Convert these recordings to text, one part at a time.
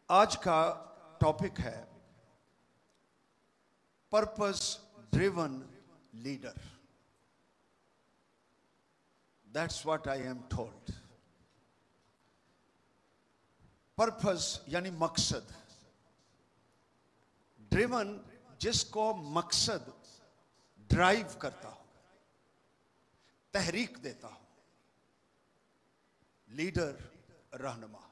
आज का टॉपिक है purpose driven leader. That's what I am told. Purpose यानी मकसद, ड्रिवन जिसको मकसद ड्राइव करता हो, तहरीक देता हो, लीडर रहनुमा।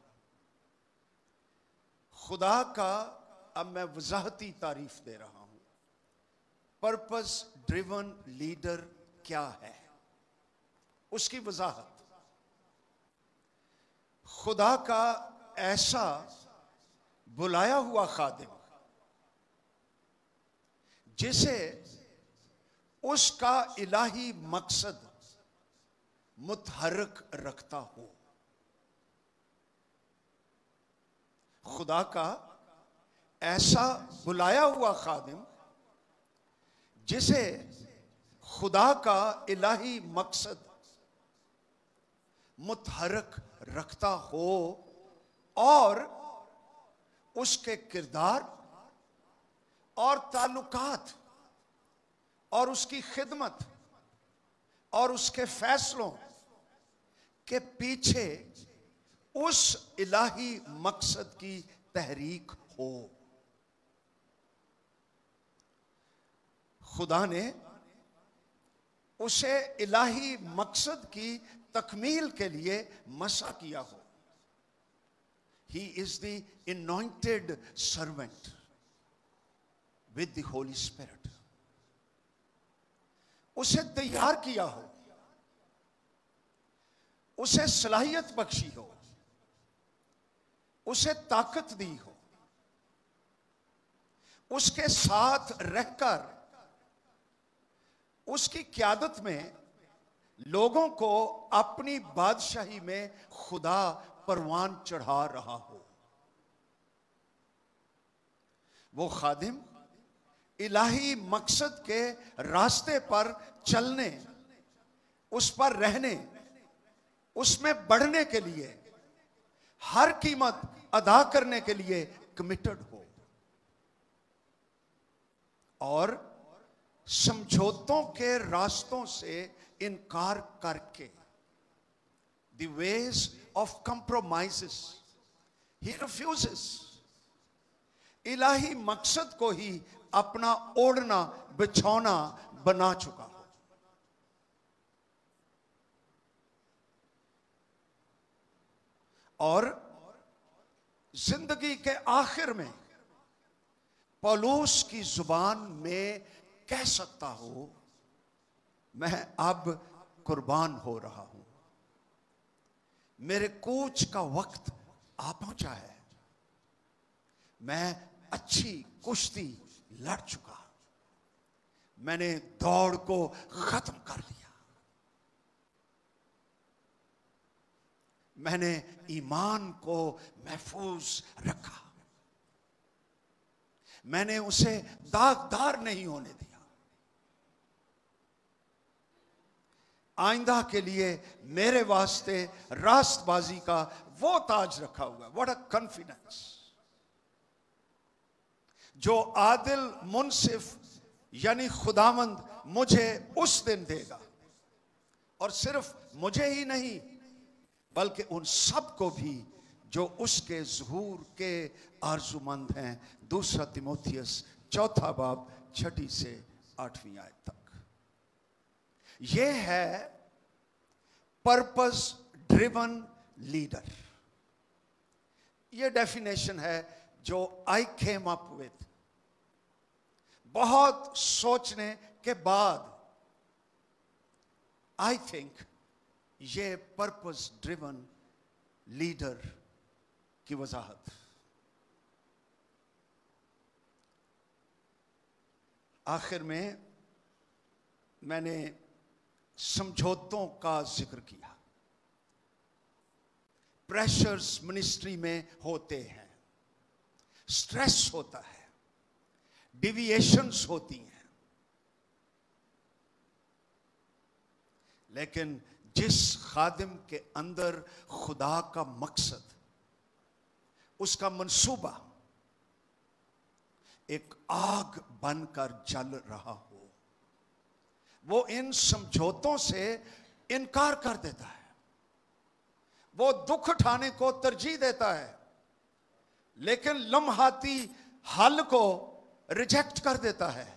खुदा का अब मैं वजाहती तारीफ दे रहा हूं। पर्पस ड्रिवन लीडर क्या है, उसकी वजाहत। खुदा का ऐसा बुलाया हुआ खादिम जिसे उसका इलाही मकसद मुतहर्रिक रखता हो। खुदा का ऐसा बुलाया हुआ खादिम जिसे खुदा का इलाही मकसद मुतहर्रिक रखता हो और उसके किरदार और ताल्लुकात और उसकी खिदमत और उसके फैसलों के पीछे उस इलाही मकसद की तहरीक हो। खुदा ने उसे इलाही मकसद की तकमील के लिए मसा किया हो। He is the anointed servant with the Holy Spirit. उसे तैयार किया हो, उसे सलाहियत बख्शी हो, उसे ताकत दी हो, उसके साथ रहकर उसकी क़यादत में लोगों को अपनी बादशाही में खुदा परवान चढ़ा रहा हो। वो खादिम इलाही मकसद के रास्ते पर चलने, उस पर रहने, उसमें बढ़ने के लिए हर कीमत अदा करने के लिए कमिटेड हो और समझौतों के रास्तों से इनकार करके, the ways of compromises he refuses, इलाही मकसद को ही अपना ओढ़ना बिछौना बना चुका हो। और जिंदगी के आखिर में पौलुस की जुबान में कह सकता हो, मैं अब कुर्बान हो रहा हूं, मेरे कूच का वक्त आ पहुंचा है, मैं अच्छी कुश्ती लड़ चुका, मैंने दौड़ को खत्म कर लिया, मैंने ईमान को महफूज रखा, मैंने उसे दागदार नहीं होने दिया, आइंदा के लिए मेरे वास्ते रास्तबाजी का वो ताज रखा हुआ। What a confidence! जो आदिल मुनसिफ यानी खुदावंद मुझे उस दिन देगा, और सिर्फ मुझे ही नहीं बल्कि उन सब को भी जो उसके ज़हूर के आरज़ूमंद हैं। 2 तिमोथियस 4 बाब 6 से 8वीं आयत तक। ये है पर्पस ड्रिवन लीडर। ये डेफिनेशन है जो आई केम अप विद, बहुत सोचने के बाद। आई थिंक ये पर्पस ड्रिवन लीडर की वजाहत। आखिर में मैंने समझौतों का जिक्र किया। प्रेशर्स मिनिस्ट्री में होते हैं, स्ट्रेस होता है, डिविएशंस होती हैं, लेकिन जिस खादिम के अंदर खुदा का मकसद उसका मंसूबा एक आग बनकर जल रहा हो, वो इन समझौतों से इनकार कर देता है, वो दुख उठाने को तरजीह देता है, लेकिन लम्हाती हल को रिजेक्ट कर देता है।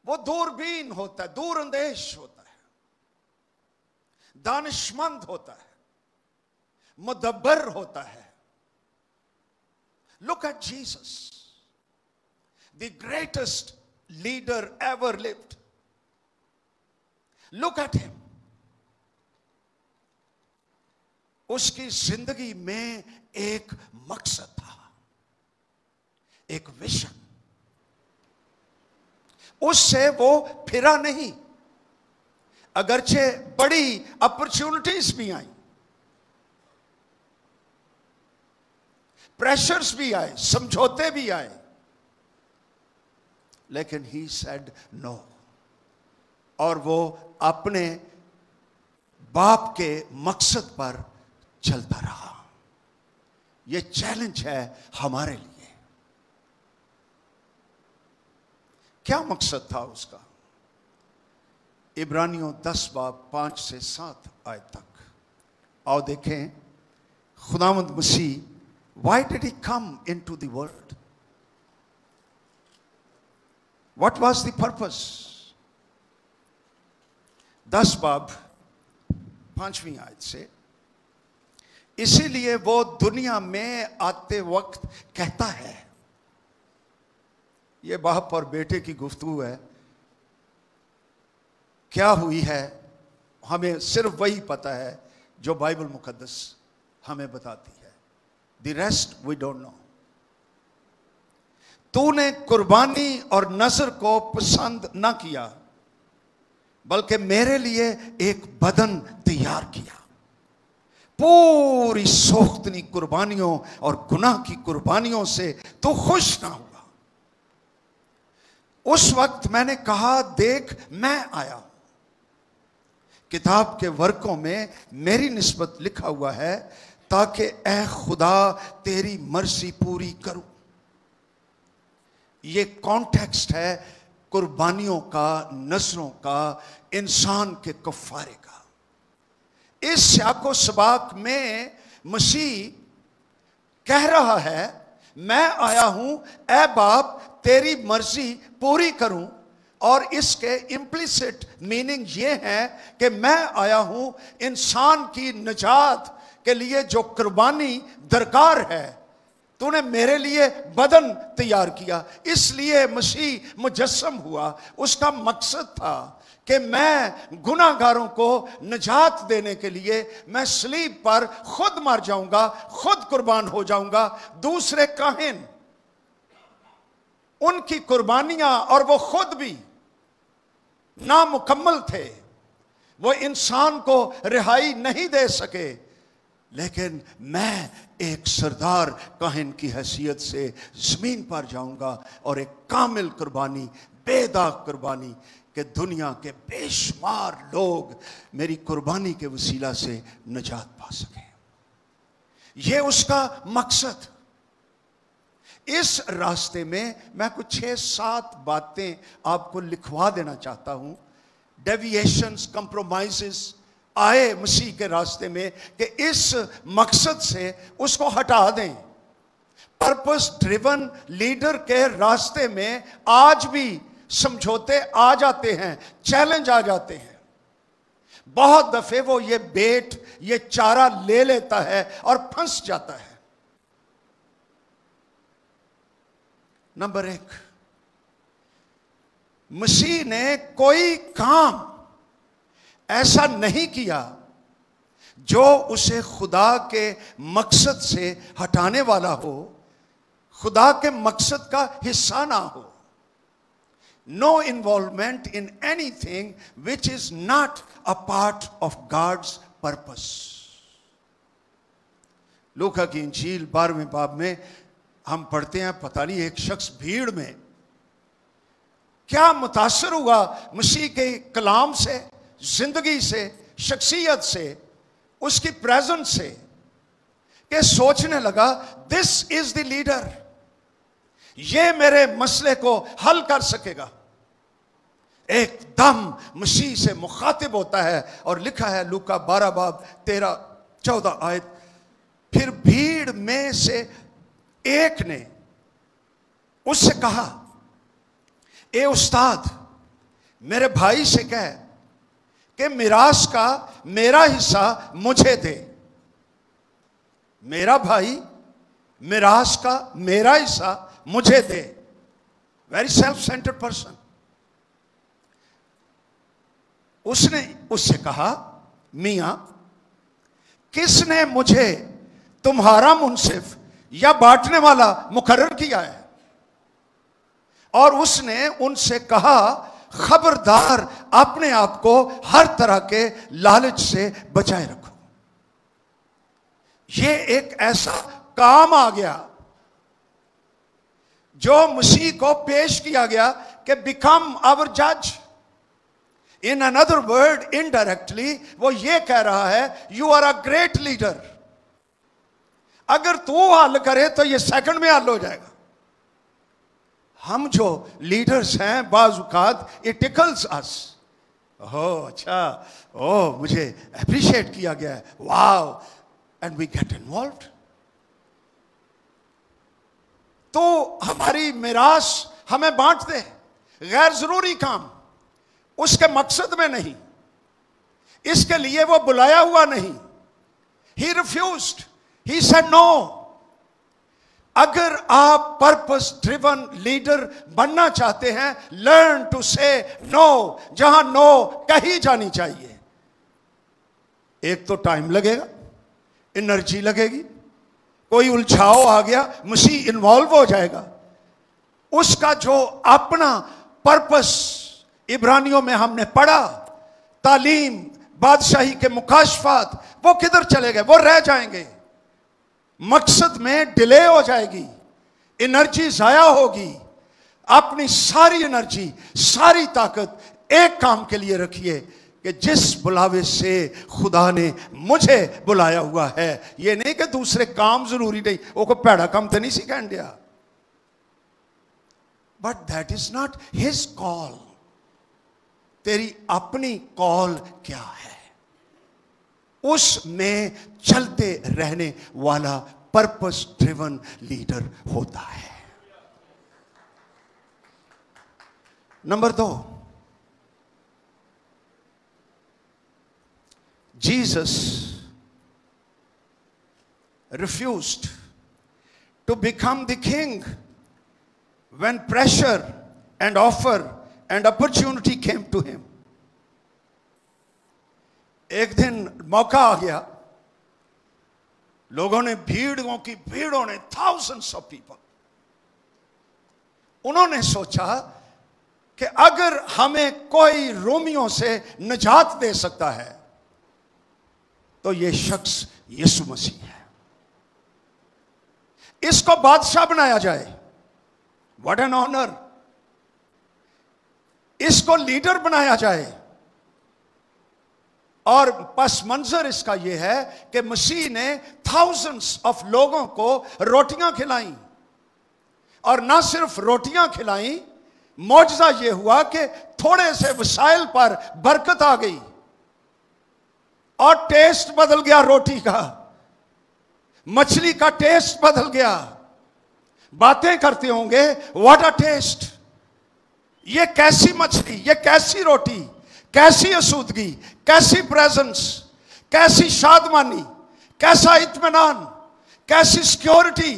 वो दूरबीन होता है, दूरअंदेश होता है, दानिशमंद होता है, मुदब्बर होता है। Look at Jesus, the greatest leader ever lived. Look at him. उसकी जिंदगी में एक मकसद था, एक विजन। उससे वो फिरा नहीं, अगरचे बड़ी अपॉर्चुनिटीज भी आई, प्रेशर्स भी आए, समझौते भी आए, लेकिन ही सेड नो, और वो अपने बाप के मकसद पर चलता रहा। ये चैलेंज है हमारे लिए। क्या मकसद था उसका? इब्रानियों 10 बाब 5 से 7 आयत तक आओ देखें। खुदावंद मसीह, why did he come into the world? What was the purpose? 10 बाब 5वीं आयत से, इसीलिए वो दुनिया में आते वक्त कहता है, ये बाप और बेटे की गुफ्तगू है। क्या हुई है हमें सिर्फ वही पता है जो बाइबल मुकद्दस हमें बताती है। The rest we don't know. तूने कुर्बानी और नजर को पसंद ना किया, बल्कि मेरे लिए एक बदन तैयार किया। पूरी सोख्तनी कुर्बानियों और गुनाह की कुर्बानियों से तो खुश ना हुआ। उस वक्त मैंने कहा, देख मैं आया हूं। किताब के वर्कों में मेरी निस्बत लिखा हुआ है, ताकि ए खुदा तेरी मर्जी पूरी करूं। ये कॉन्टेक्स्ट है कुर्बानियों का, नजरों का, इंसान के कफारे का। इस याको सबाक में मसीह कह रहा है, मैं आया हूं ए बाप तेरी मर्जी पूरी करूं। और इसके इम्प्लिसिट मीनिंग ये है कि मैं आया हूं इंसान की निजात के लिए जो कुर्बानी दरकार है, तूने मेरे लिए बदन तैयार किया। इसलिए मसीह मुजस्सम हुआ। उसका मकसद था कि मैं गुनाहगारों को निजात देने के लिए मैं सलीब पर खुद मर जाऊंगा, खुद कुर्बान हो जाऊंगा। दूसरे काहिन, उनकी कुर्बानियां और वो खुद भी नामुकम्मल थे, वो इंसान को रिहाई नहीं दे सके। लेकिन मैं एक सरदार काहिन की हैसियत से जमीन पर जाऊंगा और एक कामिल कुर्बानी, बेदाग कुर्बानी, कि दुनिया के बेशुमार लोग मेरी कुर्बानी के वसीला से निजात पा सके। ये उसका मकसद। इस रास्ते में मैं कुछ 6-7 बातें आपको लिखवा देना चाहता हूं। डेविएशंस, कंप्रोमाइजेस आए मसीह के रास्ते में कि इस मकसद से उसको हटा दें। पर्पस ड्रिवन लीडर के रास्ते में आज भी समझौते आ जाते हैं, चैलेंज आ जाते हैं। बहुत दफे वो ये बेट, ये चारा ले लेता है और फंस जाता है। नंबर 1, मसीह ने कोई काम ऐसा नहीं किया जो उसे खुदा के मकसद से हटाने वाला हो, खुदा के मकसद का हिस्सा ना हो। No involvement in anything which is not a part of God's purpose. लूका की इंजील 12वें बाब में हम पढ़ते हैं, पता नहीं एक शख्स भीड़ में क्या मुतासर हुआ मसीह के कलाम से, जिंदगी से, शख्सियत से, उसकी प्रेजेंस से, कि सोचने लगा, दिस इज द लीडर, ये मेरे मसले को हल कर सकेगा। एकदम मसीह से मुखातिब होता है और लिखा है लूका 12 बाब 13-14 आयत, फिर भीड़ में से एक ने उससे कहा, ए उस्ताद, मेरे भाई से कह कि मिरास का मेरा हिस्सा मुझे दे। मेरा भाई, मिरास का मेरा हिस्सा मुझे दे। Very self centred person. उसने उससे कहा, मियां, किसने मुझे तुम्हारा मुंसिफ या बांटने वाला मुकर्रर किया है? और उसने उनसे कहा, खबरदार, अपने आप को हर तरह के लालच से बचाए रखो। यह एक ऐसा काम आ गया जो मसीह को पेश किया गया कि बिकम आवर जज। इन अनदर वर्ड, इनडायरेक्टली वो ये कह रहा है, you are a great leader. अगर तू हल करे तो ये सेकंड में हल हो जाएगा। हम जो लीडर्स हैं, बाज़-औक़ात इट टिकल्स अस। ओह अच्छा, ओह मुझे अप्रिशिएट किया गया है, wow, and we get involved. तो हमारी मिरास हमें बांट दे, गैर जरूरी काम, उसके मकसद में नहीं, इसके लिए वो बुलाया हुआ नहीं। ही रिफ्यूज्ड, ही सेड नो। अगर आप पर्पस ड्रिवन लीडर बनना चाहते हैं, लर्न टू से नो, जहां नो कही जानी चाहिए। एक तो टाइम लगेगा, एनर्जी लगेगी, कोई उलझाव आ गया, मसीह इन्वॉल्व हो जाएगा। उसका जो अपना पर्पस, इब्रानियों में हमने पढ़ा, तालीम, बादशाही के मुकाशफात, वो किधर चले गए? वो रह जाएंगे। मकसद में डिले हो जाएगी, एनर्जी जाया होगी। अपनी सारी एनर्जी, सारी ताकत एक काम के लिए रखिए कि जिस बुलावे से खुदा ने मुझे बुलाया हुआ है। ये नहीं कि दूसरे काम जरूरी नहीं, वो को पैड़ा काम तो नहीं सिखान दिया, but that is not his call. तेरी अपनी कॉल क्या है? उसमें चलते रहने वाला पर्पस ड्रिवन लीडर होता है। Number 2, Jesus refused to become the king when pressure and offer and opportunity came to him. एक दिन मौका आ गया, लोगों ने, भीड़ों ने, thousands of people, उन्होंने सोचा कि अगर हमें कोई रोमियों से निजात दे सकता है तो ये शख्स यीशु मसीह है। इसको बादशाह बनाया जाए, व्हाट एन ऑनर। इसको लीडर बनाया जाए। और पस मंजर इसका यह है कि मसीह ने थाउजेंड्स ऑफ लोगों को रोटियां खिलाई, और ना सिर्फ रोटियां खिलाई, मौजज़ा यह हुआ कि थोड़े से वसाइल पर बरकत आ गई और टेस्ट बदल गया। रोटी का, मछली का टेस्ट बदल गया। बातें करते होंगे, व्हाट अ टेस्ट, ये कैसी मछली, ये कैसी रोटी, कैसी आसूदगी, कैसी प्रेजेंस, कैसी शादमानी, कैसा इत्मीनान, कैसी सिक्योरिटी।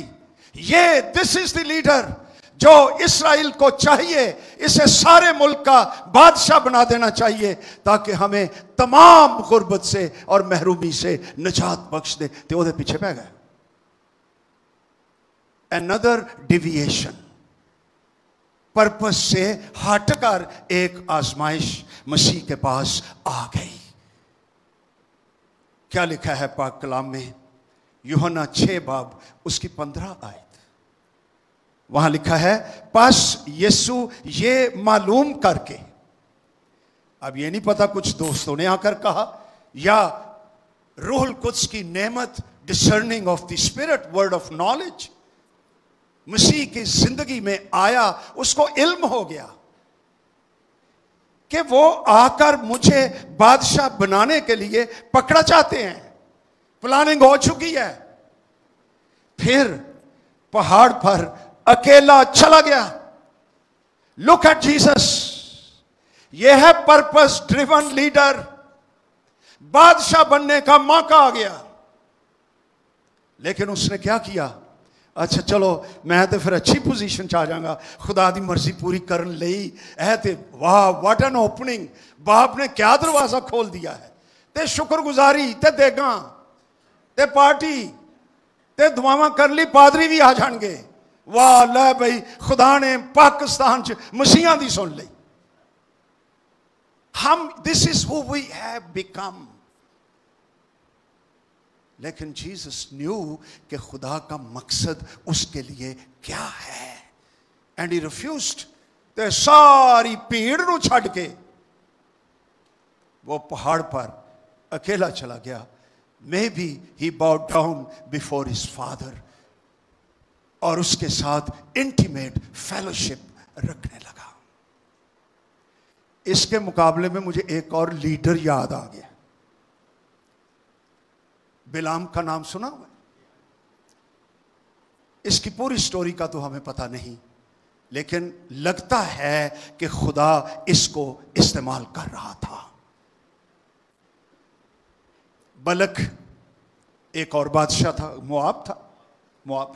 ये दिस इज द लीडर जो इस्राएल को चाहिए। इसे सारे मुल्क का बादशाह बना देना चाहिए ताकि हमें तमाम गुर्बत से और महरूमी से निजात बख्श दे। तो ਉਹਦੇ पीछे पै गए। Another deviation, पर्पस से हटकर एक आजमाइश मसीह के पास आ गई। क्या लिखा है पाक कलाम में? यूहन्ना 6 बाब उसकी 15 आयत, वहां लिखा है, पास यीशु ये मालूम करके, अब ये नहीं पता कुछ दोस्तों ने आकर कहा या रूहुल कुद्स की नेमत, discerning of the spirit, word of knowledge, मसीह की जिंदगी में आया, उसको इल्म हो गया कि वो आकर मुझे बादशाह बनाने के लिए पकड़ा चाहते हैं, प्लानिंग हो चुकी है। फिर पहाड़ पर अकेला चला गया। लुक एट जीसस, यह है पर्पस ड्रिवन लीडर। बादशाह बनने का मौका आ गया, लेकिन उसने क्या किया? अच्छा चलो मैं तो फिर अच्छी पोजीशन च आ जाऊंगा, खुदा दी मर्जी पूरी करन लई है ते वाह व्हाट एन ओपनिंग, बाप ने क्या दरवाजा खोल दिया है। ते शुक्रगुजारी ते देगा ते पार्टी ते दुआवां कर ली, पादरी भी आ जाएंगे। वाह लै भाई खुदा ने पाकिस्तान च मसीहां दी सुन ली। हम this is who we have become. लेकिन जीसस न्यू कि खुदा का मकसद उसके लिए क्या है, एंड ही रिफ्यूज्ड। ते सारी भीड़ को छड़ के वो पहाड़ पर अकेला चला गया। May be he bowed down before his father, और उसके साथ इंटीमेट फेलोशिप रखने लगा। इसके मुकाबले में मुझे एक और लीडर याद आ गया। बिलाम का नाम सुना हुआ? इसकी पूरी स्टोरी का तो हमें पता नहीं, लेकिन लगता है कि खुदा इसको इस्तेमाल कर रहा था। बलक एक और बादशाह था, मोआब था, मोआब।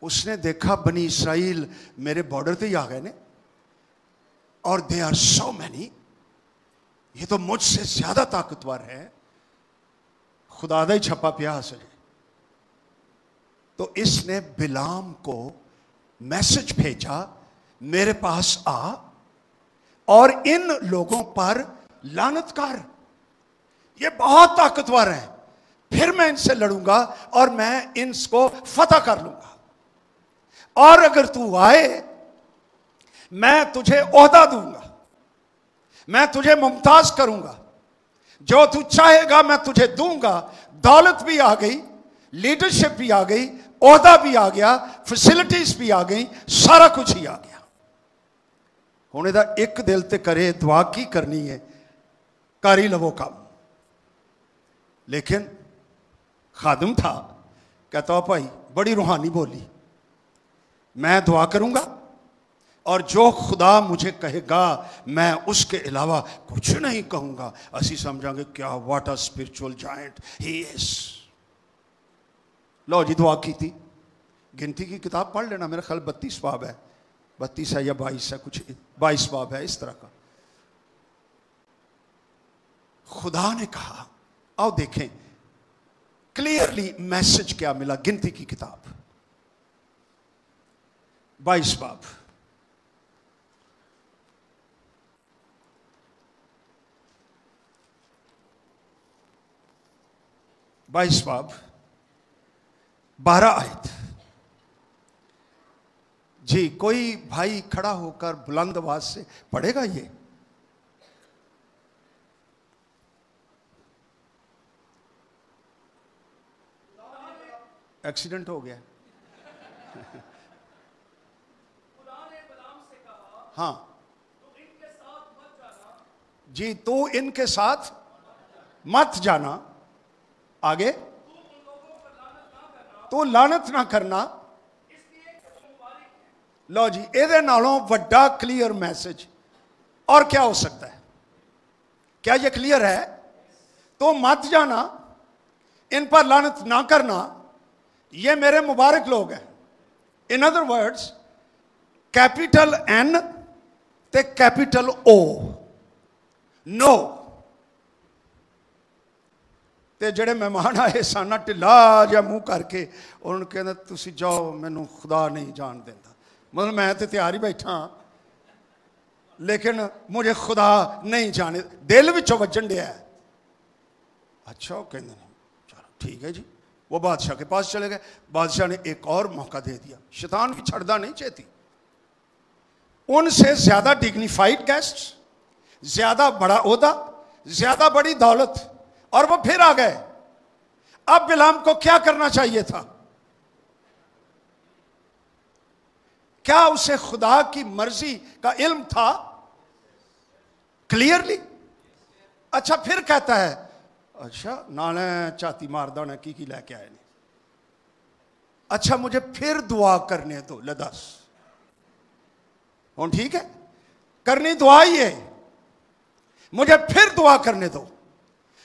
उसने देखा बनी इसराइल मेरे बॉर्डर पे ही आ गए ने, और दे आर सो मैनी, ये तो मुझसे ज्यादा ताकतवर है, खुदा दा ही छप्पा पिया सजे। तो इसने बिलाम को मैसेज भेजा, मेरे पास आ और इन लोगों पर लानत कर, ये बहुत ताकतवर है, फिर मैं इनसे लड़ूंगा और मैं इनको फतह कर लूंगा, और अगर तू आए मैं तुझे ओहदा दूंगा, मैं तुझे मुमताज करूंगा, जो तू चाहेगा मैं तुझे दूंगा। दौलत भी आ गई, लीडरशिप भी आ गई, ओहदा भी आ गया, फैसिलिटीज भी आ गई, सारा कुछ ही आ गया। हुण इहदा एक दिल ते करे, दुआ की करनी है, कर ही लवो काम। लेकिन खादम था, कहता भाई बड़ी रूहानी बोली, मैं दुआ करूंगा और जो खुदा मुझे कहेगा मैं उसके अलावा कुछ नहीं कहूंगा। असी समझांगे क्या what a spiritual giant he is. लो जी दुआ की थी, गिनती की किताब पढ़ लेना, मेरा ख्याल 32 बाब है, 32 है या 22 है, कुछ 22 बाब है इस तरह का। खुदा ने कहा, आओ देखें क्लियरली मैसेज क्या मिला। गिनती की किताब 22 बाब, बाईस बाब 12 आयत। जी कोई भाई खड़ा होकर बुलंद आवाज से पढ़ेगा ये? एक्सीडेंट हो गया। हाँ जी, तो इनके साथ मत जाना। आगे, तो लानत ना करना। लो जी, एदे नालों वड्डा क्लियर मैसेज और क्या हो सकता है? क्या ये क्लियर है? तो मत जाना, इन पर लानत ना करना, ये मेरे मुबारक लोग हैं। In other words, capital N ते कैपिटल ओ, नो। ते जेड़े मेहमान आए सन ढिला जा मुंह करके उन्होंने कहना तुसी जाओ, मैनू खुदा नहीं जान देता। मतलब मैं तो तैयार ही बैठा, लेकिन मुझे खुदा नहीं जाने, दिल विचों वजन दिया है। अच्छा वो कहते नहीं, चलो ठीक है जी। वो बादशाह के पास चले गए, बादशाह ने एक और मौका दे दिया। शैतान भी छड़दा नहीं चाहती। उनसे ज्यादा डिग्निफाइड गेस्ट, ज्यादा बड़ा ओहदा, ज्यादा बड़ी दौलत, और वो फिर आ गए। अब बिलाम को क्या करना चाहिए था? क्या उसे खुदा की मर्जी का इल्म था? क्लियरली। अच्छा, फिर कहता है, अच्छा नाने चाती मारदा ने की लेके आए ने। अच्छा, मुझे फिर दुआ करने दो। ले दस हूं ठीक है, करनी दुआ ही है, मुझे फिर दुआ करने दो,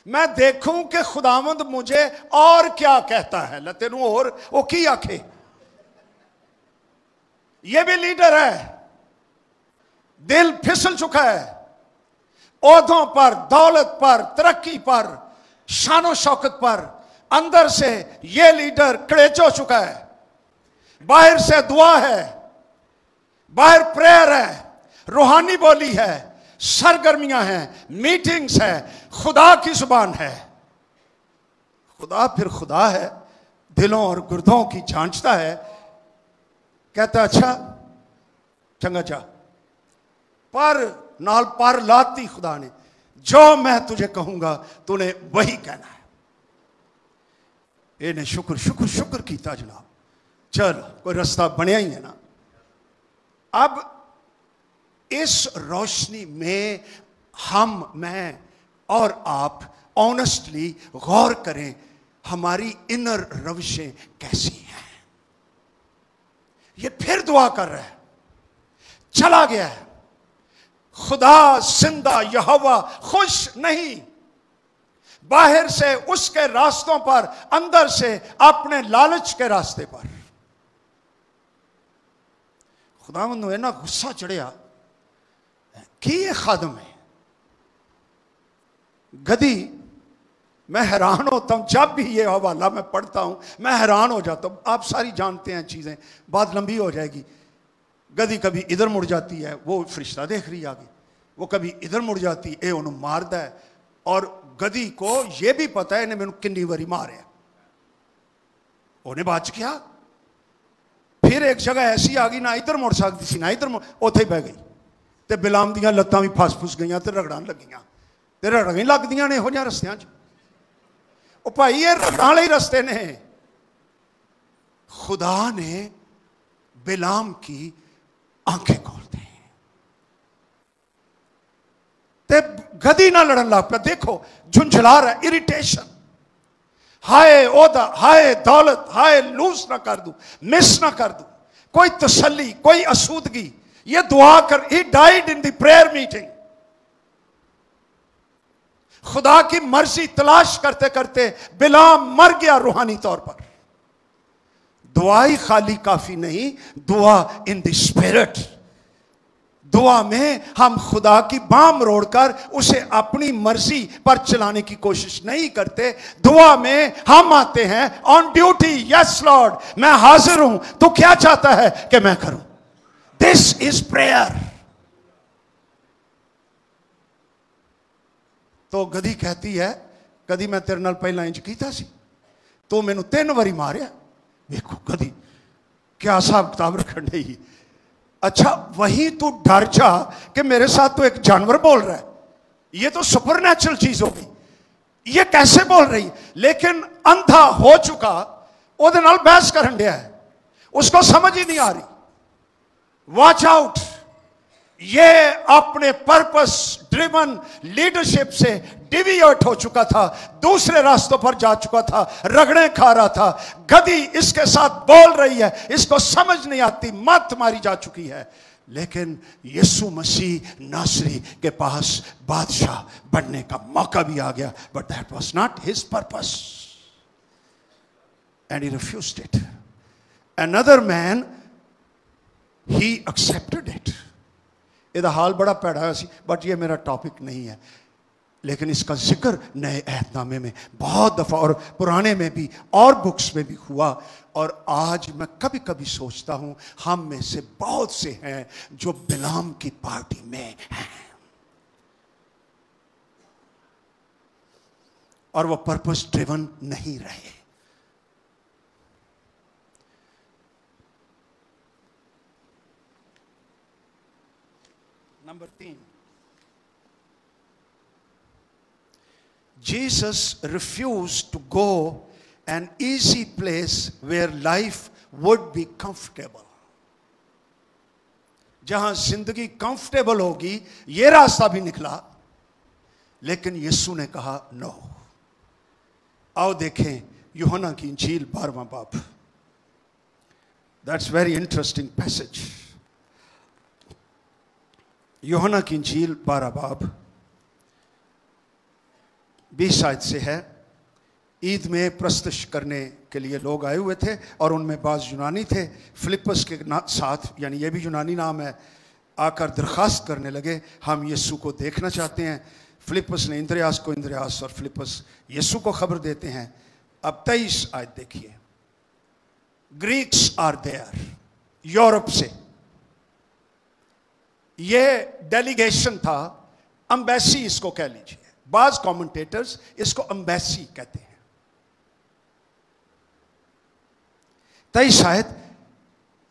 मैं देखूं कि खुदावंद मुझे और क्या कहता है। ल तेनू और वो की आखे। ये भी लीडर है, दिल फिसल चुका है, ओहदों पर, दौलत पर, तरक्की पर, शानो शौकत पर, अंदर से ये लीडर कड़ेच हो चुका है। बाहर से दुआ है, बाहर प्रेयर है, रूहानी बोली है, सरगर्मियां हैं, मीटिंग्स है, खुदा की जुबान है। खुदा फिर खुदा है, दिलों और गुर्दों की जांचता है। कहता अच्छा चंगा जा, पर नाल पर लाती खुदा ने, जो मैं तुझे कहूंगा तूने वही कहना है। इन्हें शुक्र शुक्र शुक्र किया जनाब, चलो कोई रास्ता बनया ही है ना। अब इस रोशनी में हम, मैं और आप ऑनेस्टली गौर करें, हमारी इनर रविशें कैसी हैं। ये फिर दुआ कर रहा है, चला गया है। खुदा जिंदा यहोवा खुश नहीं, बाहर से उसके रास्तों पर, अंदर से अपने लालच के रास्ते पर। खुदावंद ने ना गुस्सा चढ़िया कि ये खादम है गधी। मैं हैरान होता हूं जब भी ये हवाला मैं पढ़ता हूं, मैं हैरान हो जाता हूं। आप सारी जानते हैं चीजें, बात लंबी हो जाएगी। गधी कभी इधर मुड़ जाती है, वो फरिश्ता देख रही आगे, वो कभी इधर मुड़ जाती है, उन्होंने मारदा है। और गधी को यह भी पता है इन्हें मैंने किन्नी बारी मारे, उन्हें बच गया। फिर एक जगह ऐसी आ गई, ना इधर मुड़ सकती सी ना इधर मुड़, उत्थे ही बह गई। तो बिलाम दियां लत्तां भी फस फुस गई, तो रगड़न लगियां, तो रगड़ ही लगदियां ने इहो जिहा रस्तियां च। ओ भाई ये रगड़ां वाले रस्ते ने। खुदा ने बिलाम की आंखें खोल दी, ते गधी ना लड़न लग पे। देखो झुंझला रहा, इरिटेशन, हाय ओदा, हाय दौलत, हाय लूज ना कर दूं, मिस ना कर दूं, कोई तसल्ली, कोई आसूदगी। ये दुआ कर, he died in the prayer meeting. खुदा की मर्जी तलाश करते करते बिलाम मर गया रूहानी तौर पर। दुआ ही खाली काफी नहीं, दुआ इन द स्पिरिट। दुआ में हम खुदा की बाम रोड़कर उसे अपनी मर्जी पर चलाने की कोशिश नहीं करते। दुआ में हम आते हैं ऑन ड्यूटी, यस लॉर्ड मैं हाजिर हूं, तो क्या चाहता है कि मैं करूं। This is prayer. तो गधी कहती है, कदी मैं तेरे नाल पहला इंज कीता सी, तो मैनू 3 बारी मारिया। देखो गधी क्या हिसाब किताब रखन ढई। अच्छा वही तू डर जा कि मेरे साथ तो एक जानवर बोल रहा है, ये तो सुपरनैचुरल चीज होगी, ये कैसे बोल रही। लेकिन अंधा हो चुका ओदे नाल बहस करन दिया है, उसको समझ ही नहीं आ रही। वॉच आउट, ये अपने पर्पस ड्रिवन लीडरशिप से डिविएट हो चुका था, दूसरे रास्तों पर जा चुका था, रगड़े खा रहा था। गधी इसके साथ बोल रही है, इसको समझ नहीं आती, मत मारी जा चुकी है। लेकिन यीशु मसीह नासरी के पास बादशाह बनने का मौका भी आ गया, but that was not his purpose and he refused it. Another man he accepted it. यदा हाल बड़ा पैड़ा है, बट ये मेरा टॉपिक नहीं है। लेकिन इसका जिक्र नए अहदनामे में बहुत दफ़ा और पुराने में भी और बुक्स में भी हुआ। और आज मैं कभी कभी सोचता हूं हम में से बहुत से हैं जो बिलाम की पार्टी में हैं, और वो पर्पस ड्रिवन नहीं रहे। Number 3, Jesus refused to go an easy place where life would be comfortable. जहां जिंदगी कंफर्टेबल होगी, यह रास्ता भी निकला, लेकिन यीशु ने कहा नो। आओ देखें यूहन्ना की इंजील 12वां बाब। That's very interesting passage. यूहन्ना की इंजील 12 बाब 20 आयत से है। ईद में प्रस्तुत करने के लिए लोग आए हुए थे और उनमें बाज यूनानी थे। फिलिपस के साथ, यानी ये भी यूनानी नाम है, आकर दरखास्त करने लगे, हम यीशु को देखना चाहते हैं। फिलिपस ने इंद्रियास को, इंद्रियास और फिलिपस यीशु को खबर देते हैं। अब 23 आयत देखिए। ग्रीक्स आर देयर, यूरोप से ये डेलीगेशन था, एम्बेसी इसको कह लीजिए। बाज कमेंटेटर्स इसको एम्बेसी कहते हैं। 23 आयत,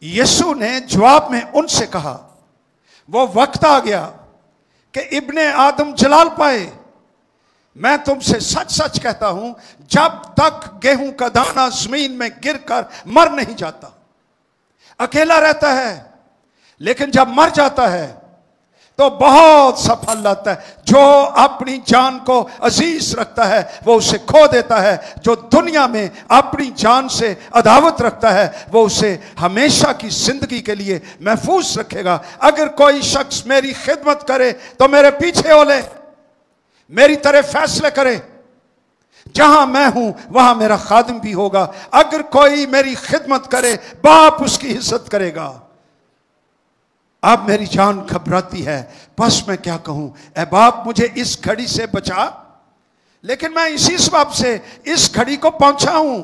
यीशु ने जवाब में उनसे कहा, वो वक्त आ गया कि इब्ने आदम जलाल पाए। मैं तुमसे सच सच कहता हूं, जब तक गेहूं का दाना जमीन में गिरकर मर नहीं जाता, अकेला रहता है, लेकिन जब मर जाता है तो बहुत सा फल लाता है। जो अपनी जान को अजीज रखता है वो उसे खो देता है। जो दुनिया में अपनी जान से अदावत रखता है वो उसे हमेशा की जिंदगी के लिए महफूज रखेगा। अगर कोई शख्स मेरी खिदमत करे तो मेरे पीछे हो ले, मेरी तरह फैसले करे। जहां मैं हूं वहां मेरा खादिम भी होगा। अगर कोई मेरी खिदमत करे, बाप उसकी इज्जत करेगा। अब मेरी जान घबराती है, बस मैं क्या कहूं। ऐ बाप, मुझे इस घड़ी से बचा, लेकिन मैं इसी सबब से इस घड़ी को पहुंचा हूं।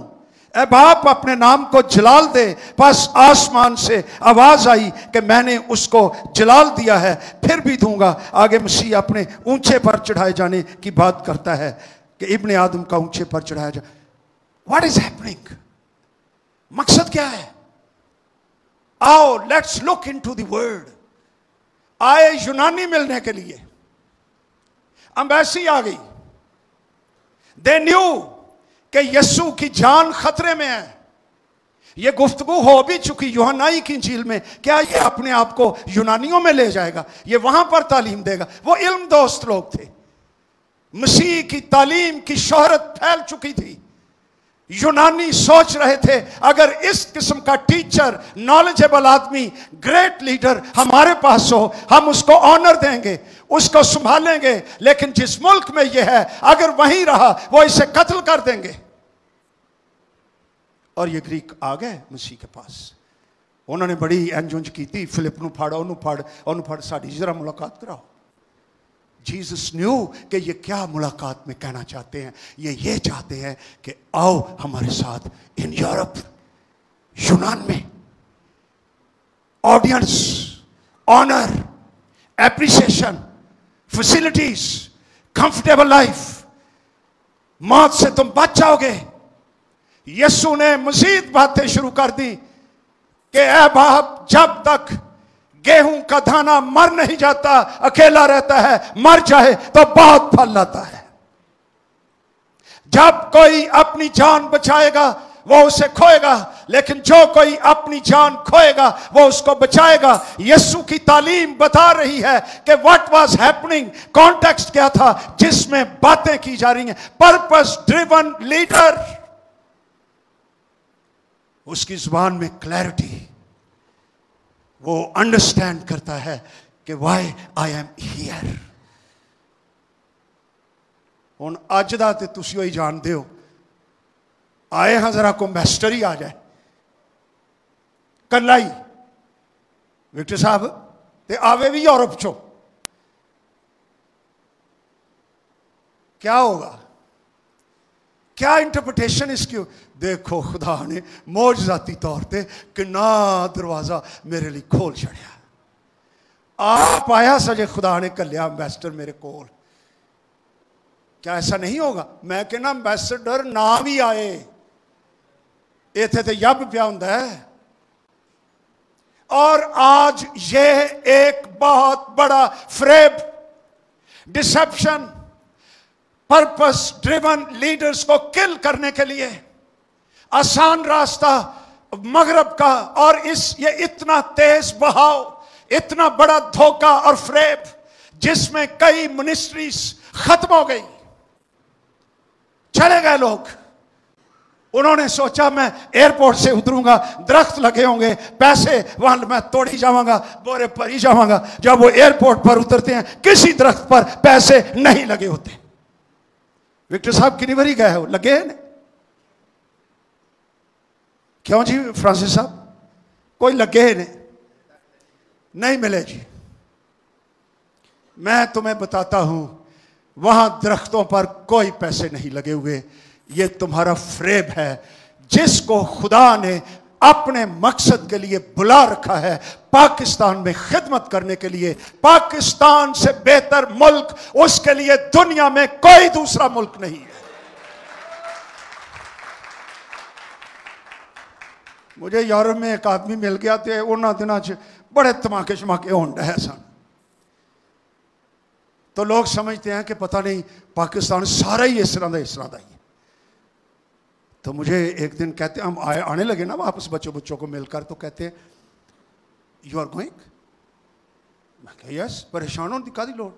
ऐ बाप, अपने नाम को जलाल दे। बस आसमान से आवाज आई कि मैंने उसको जलाल दिया है, फिर भी दूंगा। आगे मसीह अपने ऊंचे पर चढ़ाए जाने की बात करता है कि इब्ने आदम का ऊंचे पर चढ़ाया जाए। What is happening? मकसद क्या है? आओ let's look into the word. आए यूनानी मिलने के लिए, एम्बेसी आ गई। दे न्यू कि यीशु की जान खतरे में है। ये गुफ्तगू हो भी चुकी यूहन्ना की इंजील में। क्या ये अपने आप को यूनानियों में ले जाएगा? ये वहां पर तालीम देगा। वो इल्म दोस्त लोग थे। मसीह की तालीम की शोहरत फैल चुकी थी। यूनानी सोच रहे थे अगर इस किस्म का टीचर, नॉलेजेबल आदमी, ग्रेट लीडर हमारे पास हो, हम उसको ऑनर देंगे, उसको संभालेंगे। लेकिन जिस मुल्क में यह है, अगर वहीं रहा वो इसे कत्ल कर देंगे। और ये ग्रीक आ गए मसीह के पास। उन्होंने बड़ी एंजुंज की थी, फिलिप नू फाड़, ओनू फाड़, ओनू फाड़, साड़ी जरा मुलाकात कराओ। जीसस न्यू कि ये क्या मुलाकात में कहना चाहते हैं। ये चाहते हैं कि आओ हमारे साथ इन यूरोप, यूनान में, audience, honour, appreciation, facilities, comfortable life, मौत से तुम बच जाओगे। यीशु ने मजीद बातें शुरू कर दी कि ऐ बाप, जब तक गेहूं का दाना मर नहीं जाता, अकेला रहता है, मर जाए तो बहुत फल लाता है। जब कोई अपनी जान बचाएगा वो उसे खोएगा, लेकिन जो कोई अपनी जान खोएगा वो उसको बचाएगा। यीशु की तालीम बता रही है कि व्हाट वाज हैपनिंग, कॉन्टेक्स्ट क्या था जिसमें बातें की जा रही हैं। पर्पस ड्रिवन लीडर, उसकी जुबान में क्लैरिटी, वो अंडरस्टैंड करता है कि वाई आई एम हियर। हुण अज दा ते तुसीं ही जानते हो, आए हाँ जरा को मैस्टर ही आ जाए कल्ला ही, विक्टर साहब, ते आवे भी यूरोप चो, क्या होगा? क्या इंटरप्रिटेशन इसकी हो? देखो खुदा ने मौजज़ाती तौर पे कितना दरवाजा मेरे लिए खोल छड़िया। आप आया सजे खुदा ने कलिया एम्बेसडर मेरे कोल। क्या ऐसा नहीं होगा? मैं कहना एम्बेसडर ना भी आए, इत्थे ते यब पिया हुंदा है। और आज ये एक बहुत बड़ा फ्रेब, डिसेप्शन, पर्पस ड्रिवन लीडर्स को किल करने के लिए आसान रास्ता मगरब का, और ये इतना तेज बहाव, इतना बड़ा धोखा और फ्रेब, जिसमें कई मिनिस्ट्रीज खत्म हो गई, चले गए लोग। उन्होंने सोचा मैं एयरपोर्ट से उतरूंगा, दरख्त लगे होंगे, पैसे वहां मैं तोड़ी जाऊंगा, बोरे भरी जाऊंगा। जब वो एयरपोर्ट पर उतरते हैं, किसी दरख्त पर पैसे नहीं लगे होते। विक्टर साहब कितनी बारी गए हो, लगे हैं? क्यों जी फ्रांसिस साहब, कोई लगे हैं नहीं मिले जी। मैं तुम्हें बताता हूं, वहां दरख्तों पर कोई पैसे नहीं लगे हुए। ये तुम्हारा फ्रेब है, जिसको खुदा ने अपने मकसद के लिए बुला रखा है, पाकिस्तान में खिदमत करने के लिए। पाकिस्तान से बेहतर मुल्क उसके लिए दुनिया में कोई दूसरा मुल्क नहीं है। मुझे यूरोप में एक आदमी मिल गया, तो उन्होंने दिनों च बड़े धमाके शमाके होने है सन। तो लोग समझते हैं कि पता नहीं पाकिस्तान सारा ही इस तरह का ही है। तो मुझे एक दिन कहते, हम आने लगे ना वापस बच्चों को मिलकर, तो कहते हैं यू आर गोइंग? मैं कहा यस। परेशान होने की लोड़?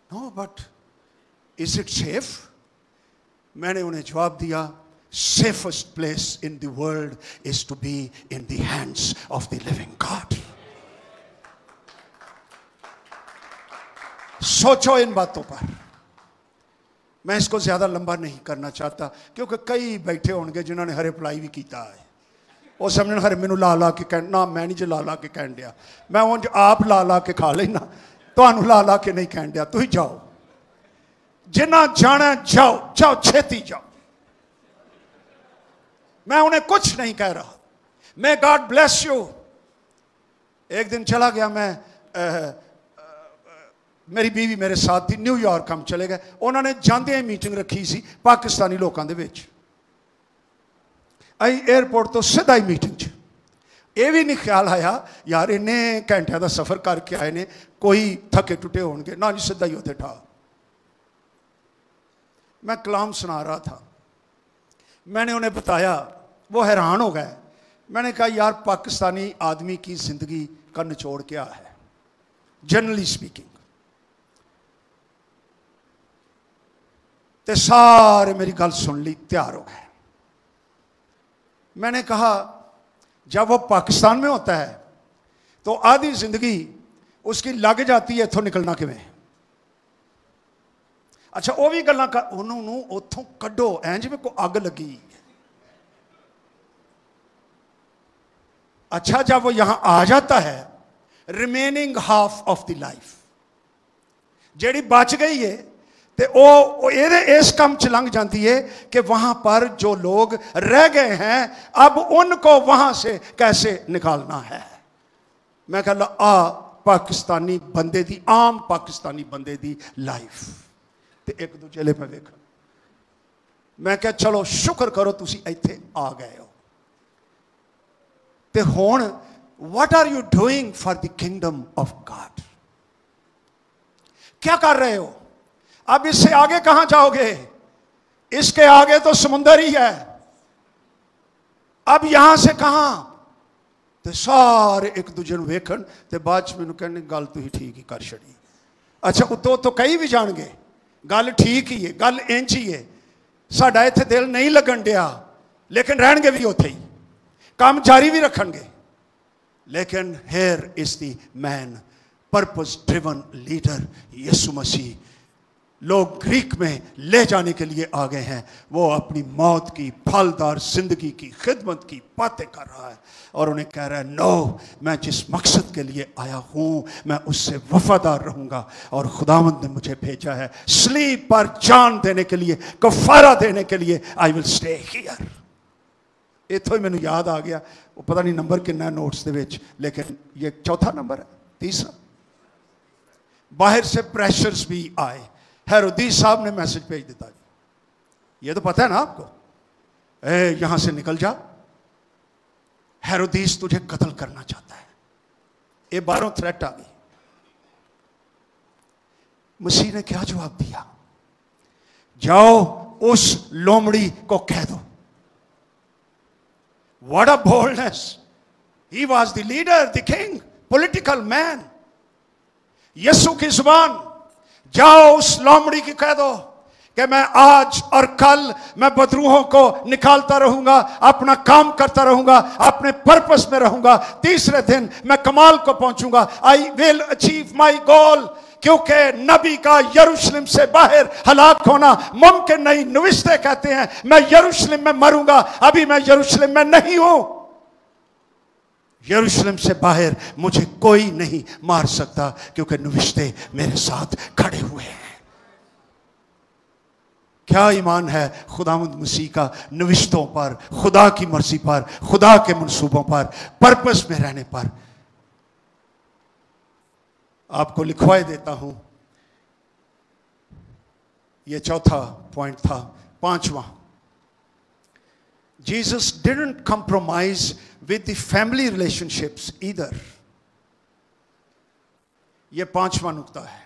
No but is it safe? मैंने उन्हें जवाब दिया, safest place in the world is to be in the hands of the living God. सोचो इन बातों पर। मैं इसको ज्यादा लंबा नहीं करना चाहता, क्योंकि कई बैठे होंगे जिन्होंने हरे अप्लाई भी किया है। वो समझने हरे मैनू ला ला के कह ना, मैं नहीं जो ला ला के कहन दिया, मैं उंज आप ला ला के खा लेना, तुहानू ला ला के नहीं कहन दिया। तुम जाओ, जिन्ना जाना जाओ, जाओ छेती जाओ। मैं उन्हें कुछ नहीं कह रहा। मैं गॉड ब्लेस यू। एक दिन चला गया मैं, मेरी बीवी मेरे साथ थी, न्यूयॉर्क हम चले गए। उन्होंने जाते ही मीटिंग रखी सी पाकिस्तानी लोगों के विच। अं एयरपोर्ट तो सीधा ही मीटिंग च। यह भी नहीं ख्याल आया यार इन्ने घंटिया का सफ़र करके आए ने, कोई थके टुटे होंगे ना जी, सीधा ही उत्थे ठा। मैं कलाम सुना रहा था, मैंने उन्हें बताया, वो हैरान हो गए। मैंने कहा यार पाकिस्तानी आदमी की जिंदगी का निचोड़ क्या है, जनरली स्पीकिंग। ते सारे मेरी गल सुन ली, तैयार हो गए। मैंने कहा जब वो पाकिस्तान में होता है तो आधी जिंदगी उसकी लग जाती है इथों निकलना किवें। अच्छा वो भी गल्लां कर, उन्होंने उथों कड्डो ऐं जिवें कोई अग लगी। अच्छा जब वो यहां आ जाता है, remaining half of the life जेड़ी बच गई है, तो वो इस काम च लंघ जाती है कि वहां पर जो लोग रह गए हैं, अब उनको वहां से कैसे निकालना है। मैं कहला आ पाकिस्तानी बंदे दी, आम पाकिस्तानी बंदे दी लाइफ ते एक दूजे ले मैं वेख। मैं क्या चलो शुक्र करो तुसी इत्थे आ गए हो। ते हुण what are you doing for the kingdom of God? क्या कर रहे हो? अब इससे आगे कहां जाओगे? इसके आगे तो समुंदर ही है। अब यहां से कहां? ते सारे एक दूजे वेखन ते बाद च मैनूं कहने गल तुसीं ठीक ही कर छड़ी। अच्छा उतो तो कई भी जाणगे गल ठीक ही है, गल इंज ही है, साडा इत्थे दिल नहीं लगन दिया, लेकिन रहणगे भी उत्थे ही, काम जारी भी रखणगे। लेकिन here is the man, purpose driven leader यीशु मसीह। लोग ग्रीक में ले जाने के लिए आ गए हैं। वो अपनी मौत की फलदार जिंदगी की खिदमत की बातें कर रहा है और उन्हें कह रहा है नो, मैं जिस मकसद के लिए आया हूं मैं उससे वफादार रहूंगा और खुदावंद ने मुझे भेजा है सलीब पर जान देने के लिए, कफारा देने के लिए। I will stay here. इथों ही मैनूं याद आ गया, वो पता नहीं नंबर कितना नोट्स दे विच, लेकिन ये चौथा नंबर है, तीसरा। बाहर से प्रेशर्स भी आए। हेरोदीस साहब ने मैसेज भेज दिया, ये तो पता है ना आपको, यहां से निकल जा, हेरोदीस तुझे कत्ल करना चाहता है। ये बाहरों थ्रेट आ गई। मसीह ने क्या जवाब दिया? जाओ उस लोमड़ी को कह दो। What a boldness! He was the leader, the king, political man. यीशु की जुबान, जाओ उस लोमड़ी की कह दो कि मैं आज और कल मैं बदरूहों को निकालता रहूंगा, अपना काम करता रहूंगा, अपने पर्पस में रहूंगा, तीसरे दिन मैं कमाल को पहुंचूंगा। आई विल अचीव माई गोल। क्योंकि नबी का यरूशलेम से बाहर हलाक होना मुमकिन नहीं। नविश्ते कहते हैं मैं यरूशलेम में मरूंगा, अभी मैं यरूशलेम में नहीं हूं। यरूशलेम से बाहर मुझे कोई नहीं मार सकता, क्योंकि नविश्ते मेरे साथ खड़े हुए हैं। क्या ईमान है खुदावंद मसीह का नविश्तों पर, खुदा की मर्जी पर, खुदा के मंसूबों पर, पर्पस में रहने पर। आपको लिखवाए देता हूं, यह चौथा पॉइंट था। पांचवा, Jesus didn't compromise with the family relationships either. यह पांचवा नुक्ता है।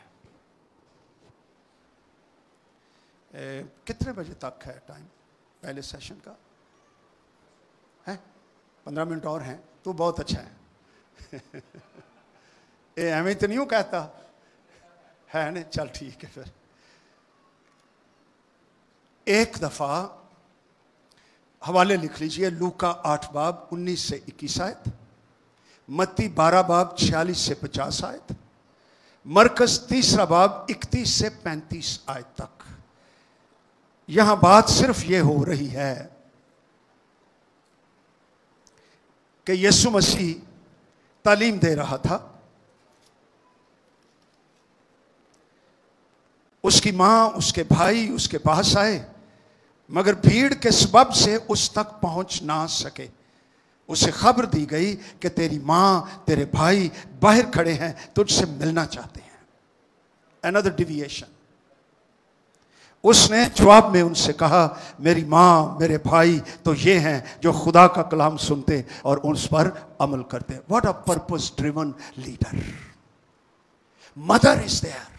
कितने बजे तक है टाइम पहले सेशन का? है 15 मिनट और हैं तो बहुत अच्छा है। एवं तो नहीं कहता है ना, चल ठीक है। फिर एक दफा हवाले लिख लीजिए, लूका 8 बाब 19 से 21 आयत, मत्ती 12 बाब 46 से 50 आयत, मरकस 3 बाब 31 से 35 आयत तक। यहां बात सिर्फ यह हो रही है कि यीशु मसीह तालीम दे रहा था। उसकी मां, उसके भाई उसके पास आए, मगर भीड़ के सबब से उस तक पहुंच ना सके। उसे खबर दी गई कि तेरी मां, तेरे भाई बाहर खड़े हैं, तुझसे मिलना चाहते हैं। Another deviation. उसने जवाब में उनसे कहा, मेरी मां, मेरे भाई तो ये हैं जो खुदा का कलाम सुनते और उस पर अमल करते। What a purpose driven leader. Mother is there,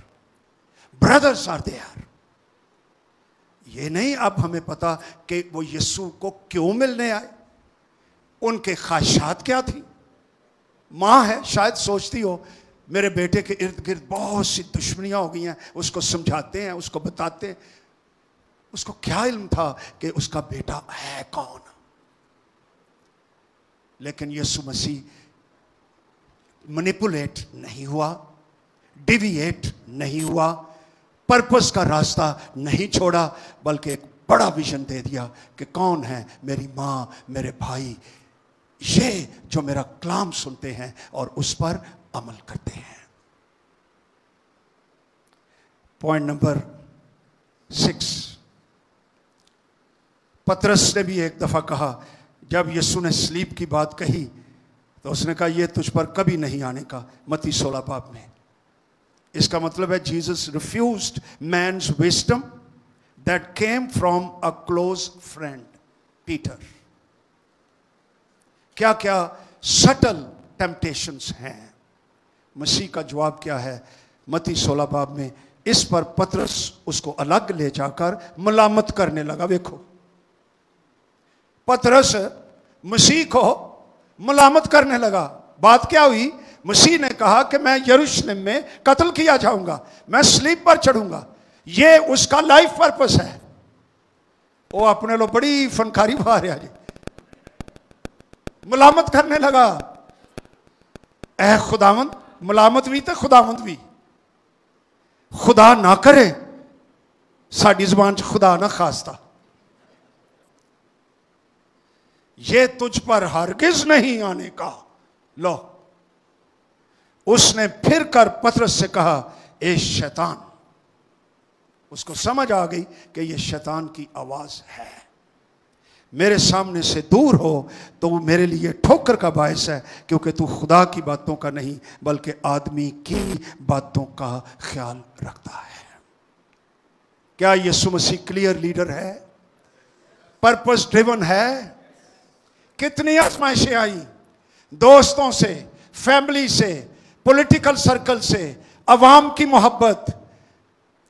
brothers are there. ये नहीं अब हमें पता कि वो यीशु को क्यों मिलने आए, उनके ख्वाहिशात क्या थी। मां है, शायद सोचती हो मेरे बेटे के इर्द गिर्द बहुत सी दुश्मनियां हो गई हैं, उसको समझाते हैं, उसको बताते हैं। उसको क्या इल्म था कि उसका बेटा है कौन। लेकिन यीशु मसीह मैनिपुलेट नहीं हुआ, डिविएट नहीं हुआ, पर्पस का रास्ता नहीं छोड़ा, बल्कि एक बड़ा विजन दे दिया कि कौन है मेरी मां, मेरे भाई, ये जो मेरा कलाम सुनते हैं और उस पर अमल करते हैं। पॉइंट नंबर 6, पतरस ने भी एक दफा कहा, जब यीशु ने स्लीप की बात कही तो उसने कहा यह तुझ पर कभी नहीं आने का, मत्ती 16 बाब में। इसका मतलब है Jesus refused man's wisdom that came from a close friend Peter. क्या क्या सटल टेम्पटेशंस हैं। मसीह का जवाब क्या है मत्ती 16 बाब में। इस पर पतरस उसको अलग ले जाकर मलामत करने लगा। देखो, पतरस मसीह को मलामत करने लगा। बात क्या हुई? मसीह ने कहा कि मैं यरूशलेम में कत्ल किया जाऊंगा, मैं स्लीप पर चढ़ूंगा, ये उसका लाइफ पर्पस है। वो अपने लो बड़ी फनकारी बाहर है जी, मलामत करने लगा। ऐ खुदावंद, मलामत भी तो खुदावंद भी। खुदा ना करे साड़ी जुबान च खुदा ना खास्ता, ये तुझ पर हरगिज नहीं आने का। लो, उसने फिर कर पतरस से कहा, ए शैतान। उसको समझ आ गई कि यह शैतान की आवाज है। मेरे सामने से दूर हो तो वो मेरे लिए ठोकर का बायस है, क्योंकि तू खुदा की बातों का नहीं बल्कि आदमी की बातों का ख्याल रखता है। क्या यीशु मसीह क्लियर लीडर है? पर्पस ड्रिवन है? कितनी आजमाइशें आई, दोस्तों से, फैमिली से, पॉलिटिकल सर्कल से, अवाम की मोहब्बत,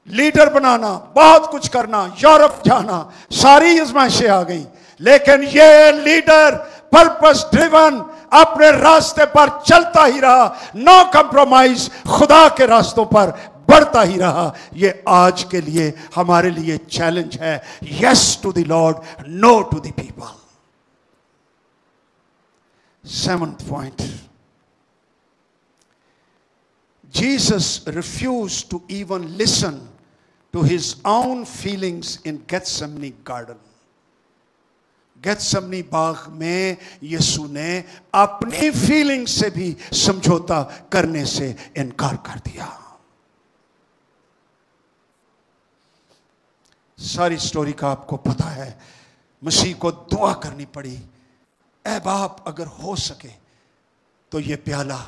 लीडर बनाना, बहुत कुछ करना, यूरोप जाना, सारी आजमाइशें आ गई, लेकिन ये लीडर पर्पस ड्रिवन अपने रास्ते पर चलता ही रहा, नो कंप्रोमाइज, खुदा के रास्तों पर बढ़ता ही रहा। ये आज के लिए हमारे लिए चैलेंज है। Yes to the Lord, no to the people. 7th point, Jesus refused to even listen to his own feelings in Gethsemane garden. Gethsemane बाग में यीशु ने अपनी फीलिंग से भी समझौता करने से इनकार कर दिया। सारी स्टोरी का आपको पता है। मसीह को दुआ करनी पड़ी, ऐ बाप अगर हो सके तो ये प्याला,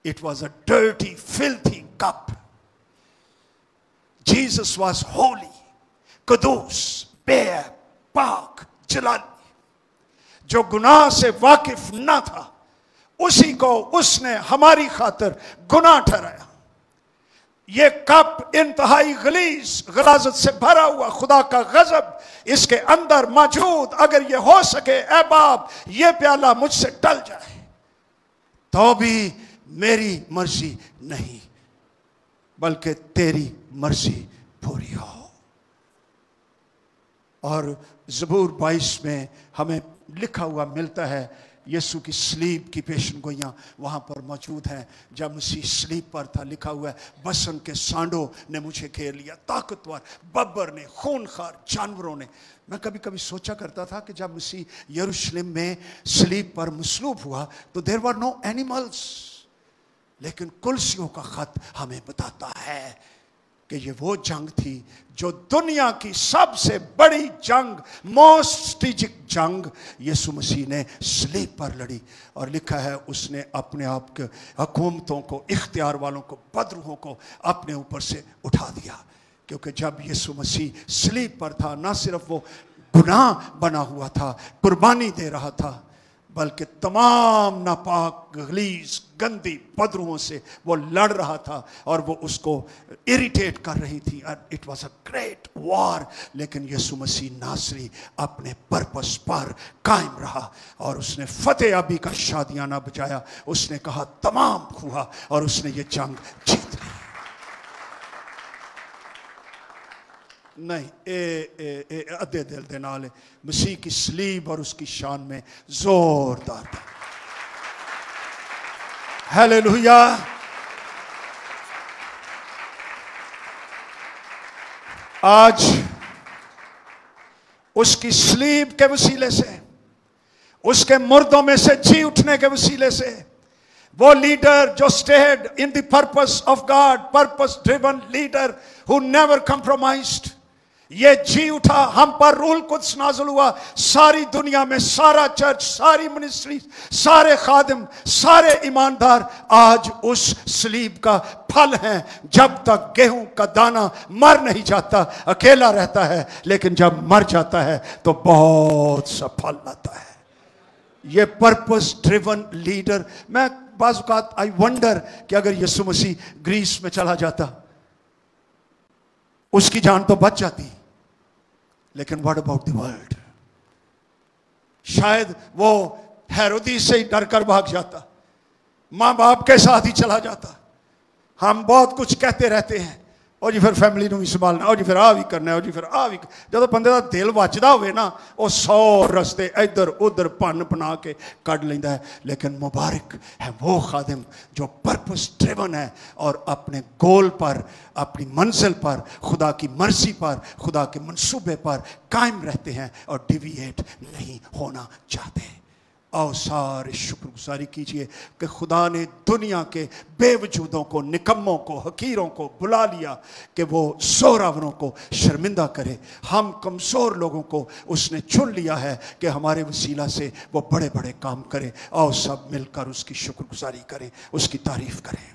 it was a dirty filthy cup. Jesus was holy, कदूस, बेअ, पाक, जलाली। जो गुनाह से वाकिफ ना था उसी को उसने हमारी खातिर गुनाह ठहराया। ये कप इंतहाई गलीज गलाजत से भरा हुआ खुदा का गजब इसके अंदर मौजूद। अगर ये हो सके ऐ बाप ये प्याला मुझसे टल जाए, तो भी मेरी मर्जी नहीं बल्कि तेरी मर्जी पूरी हो। और ज़बूर 22 में हमें लिखा हुआ मिलता है, यीशु की स्लीब की पेशन गोइयाँ वहाँ पर मौजूद हैं। जब मसीह स्लीब पर था, लिखा हुआ है, बसन के सांडों ने मुझे घेर लिया, ताकतवर बब्बर ने, खूनखार जानवरों ने। मैं कभी कभी सोचा करता था कि जब मसीह यरूशलेम में स्लीब पर मसलूब हुआ तो देयर वर नो एनिमल्स, लेकिन कुलसियों का खत हमें बताता है कि ये वो जंग थी जो दुनिया की सबसे बड़ी जंग, मोस्ट स्ट्रेटेजिक जंग यीशु मसीह ने स्लीब पर लड़ी। और लिखा है उसने अपने आप के हुकूमतों को, इख्तियार वालों को, बदरूहों को अपने ऊपर से उठा दिया। क्योंकि जब यीशु मसीह स्लीब पर था, ना सिर्फ वो गुनाह बना हुआ था, कुर्बानी दे रहा था, बल्कि तमाम नापाक, गलीज, गंदी बदरूहों से वो लड़ रहा था और वो उसको इरिटेट कर रही थी। It was a great war. लेकिन यीशु मसीह नासरी अपने पर्पस पर कायम रहा और उसने फतेह याबी का शादियाना बजाया। उसने कहा तमाम हुआ और उसने ये जंग जीत ली। नहीं, अद्धे दिल दे नाल मसीह की स्लीब और उसकी शान में जोरदार था। हालेलुया। आज उसकी स्लीब के वसीले से, उसके मुर्दों में से जी उठने के वसीले से, वो लीडर जो stayed in the purpose of God, purpose driven leader who never compromised, ये जी उठा, हम पर रूल कुछ नाज़िल हुआ। सारी दुनिया में सारा चर्च, सारी मिनिस्ट्री, सारे खादिम, सारे ईमानदार आज उस सलीब का फल हैं। जब तक गेहूं का दाना मर नहीं जाता अकेला रहता है, लेकिन जब मर जाता है तो बहुत सा फल आता है। ये पर्पस ड्रिवन लीडर। मैं बाज़-औक़ात आई वंडर कि अगर यीशु मसीह ग्रीस में चला जाता, उसकी जान तो बच जाती, लेकिन व्हाट अबाउट द वर्ल्ड? शायद वो हेरोदी से ही डर कर भाग जाता, माँ बाप के साथ ही चला जाता। हम बहुत कुछ कहते रहते हैं, और जी फिर फैमिली ਨੂੰ ਵੀ ਸੰਭਾਲਣਾ, और जी फिर आ भी करना, और जी फिर आ भी। ਜਦੋਂ ਬੰਦੇ ਦਾ ਦਿਲ ਵੱਜਦਾ ਹੋਵੇ ਨਾ, ਉਹ 100 ਰਸਤੇ ਇੱਧਰ ਉੱਧਰ ਭੰਨ ਬਣਾ ਕੇ ਕੱਢ ਲੈਂਦਾ है। लेकिन मुबारक है वो खादिम जो पर्पस ड्रिवन है और अपने गोल पर, अपनी मंजिल पर, खुदा की मर्जी पर, खुदा के मंसूबे पर कायम रहते हैं और डिविएट नहीं होना चाहते। आओ सारे शुक्रगुजारी कीजिए कि खुदा ने दुनिया के बेवजूदों को, निकम्मों को, हकीरों को बुला लिया कि वो जोरावरों को शर्मिंदा करे। हम कमज़ोर लोगों को उसने चुन लिया है कि हमारे वसीला से वो बड़े बड़े काम करे। आओ सब मिलकर उसकी शुक्रगुजारी करें, उसकी तारीफ करें।